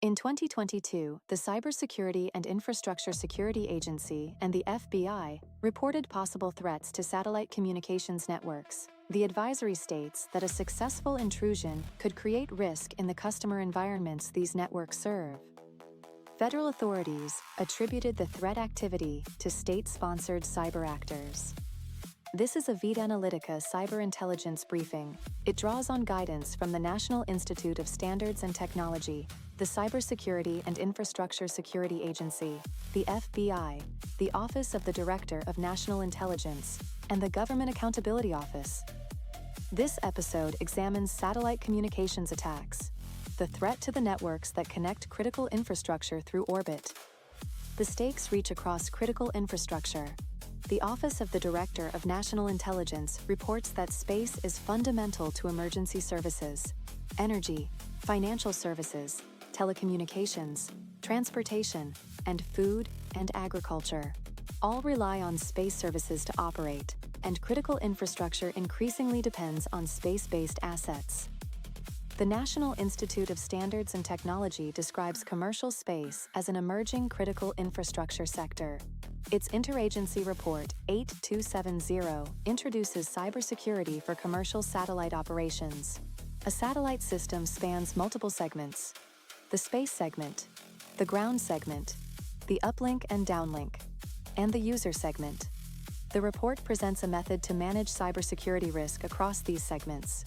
In 2022, the Cybersecurity and Infrastructure Security Agency and the FBI reported possible threats to satellite communications networks. The advisory states that a successful intrusion could create risk in the customer environments these networks serve. Federal authorities attributed the threat activity to state-sponsored cyber actors. This is a VIDANALYTICA Cyber Intelligence briefing. It draws on guidance from the National Institute of Standards and Technology, the Cybersecurity and Infrastructure Security Agency, the FBI, the Office of the Director of National Intelligence, and the Government Accountability Office. This episode examines satellite communications attacks, the threat to the networks that connect critical infrastructure through orbit. The stakes reach across critical infrastructure. The Office of the Director of National Intelligence reports that space is fundamental to emergency services, energy, financial services, telecommunications, transportation, and food and agriculture. All rely on space services to operate, and critical infrastructure increasingly depends on space-based assets. The National Institute of Standards and Technology describes commercial space as an emerging critical infrastructure sector. Its interagency report 8270 introduces cybersecurity for commercial satellite operations. A satellite system spans multiple segments: the space segment, the ground segment, the uplink and downlink, and the user segment. The report presents a method to manage cybersecurity risk across these segments.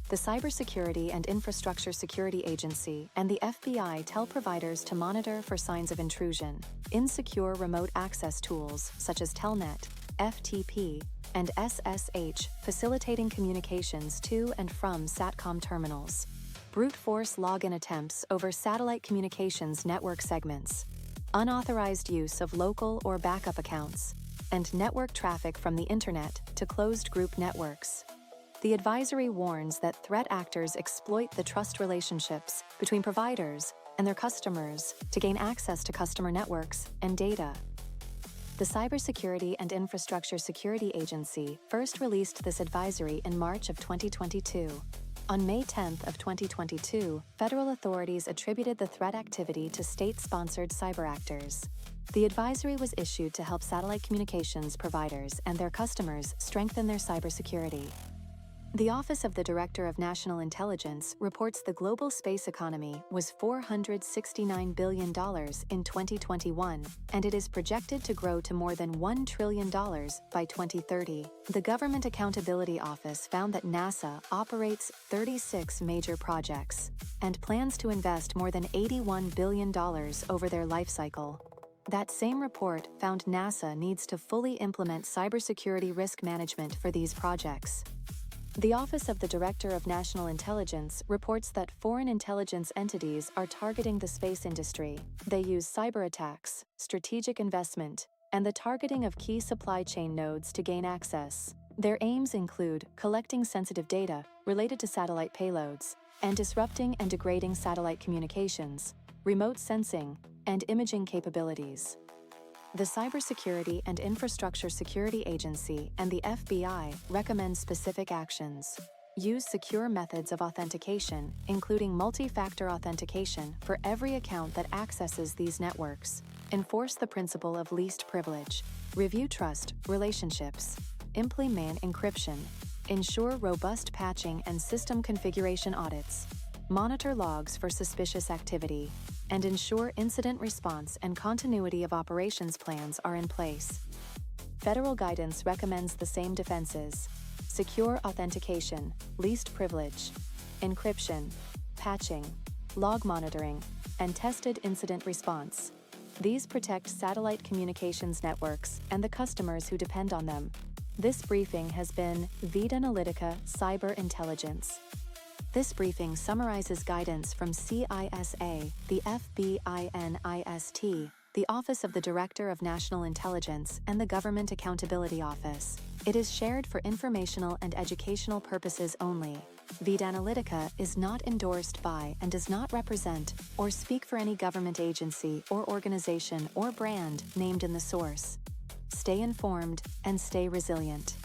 The Cybersecurity and Infrastructure Security Agency and the FBI tell providers to monitor for signs of intrusion. Insecure remote access tools such as Telnet, FTP, and SSH facilitating communications to and from SATCOM terminals. Brute force login attempts over satellite communications network segments. Unauthorized use of local or backup accounts, and network traffic from the internet to closed group networks. The advisory warns that threat actors exploit the trust relationships between providers and their customers to gain access to customer networks and data. The Cybersecurity and Infrastructure Security Agency first released this advisory in March of 2022. On May 10th of 2022, federal authorities attributed the threat activity to state-sponsored cyber actors. The advisory was issued to help satellite communications providers and their customers strengthen their cybersecurity. The Office of the Director of National Intelligence reports the global space economy was $469 billion in 2021, and it is projected to grow to more than $1 trillion by 2030. The Government Accountability Office found that NASA operates 36 major projects and plans to invest more than $81 billion over their life cycle. That same report found NASA needs to fully implement cybersecurity risk management for these projects. The Office of the Director of National Intelligence reports that foreign intelligence entities are targeting the space industry. They use cyber attacks, strategic investment, and the targeting of key supply chain nodes to gain access. Their aims include collecting sensitive data related to satellite payloads, and disrupting and degrading satellite communications, remote sensing, and imaging capabilities. The Cybersecurity and Infrastructure Security Agency and the FBI recommend specific actions. Use secure methods of authentication, including multi-factor authentication, for every account that accesses these networks. Enforce the principle of least privilege. Review trust relationships. Implement encryption. Ensure robust patching and system configuration audits. Monitor logs for suspicious activity, and ensure incident response and continuity of operations plans are in place. Federal guidance recommends the same defenses: secure authentication, least privilege, encryption, patching, log monitoring, and tested incident response. These protect satellite communications networks and the customers who depend on them. This briefing has been VIDANALYTICA Cyber Intelligence. This briefing summarizes guidance from CISA, the FBI, NIST, the Office of the Director of National Intelligence, and the Government Accountability Office. It is shared for informational and educational purposes only. VIDANALYTICA is not endorsed by and does not represent or speak for any government agency or organization or brand named in the source. Stay informed and stay resilient.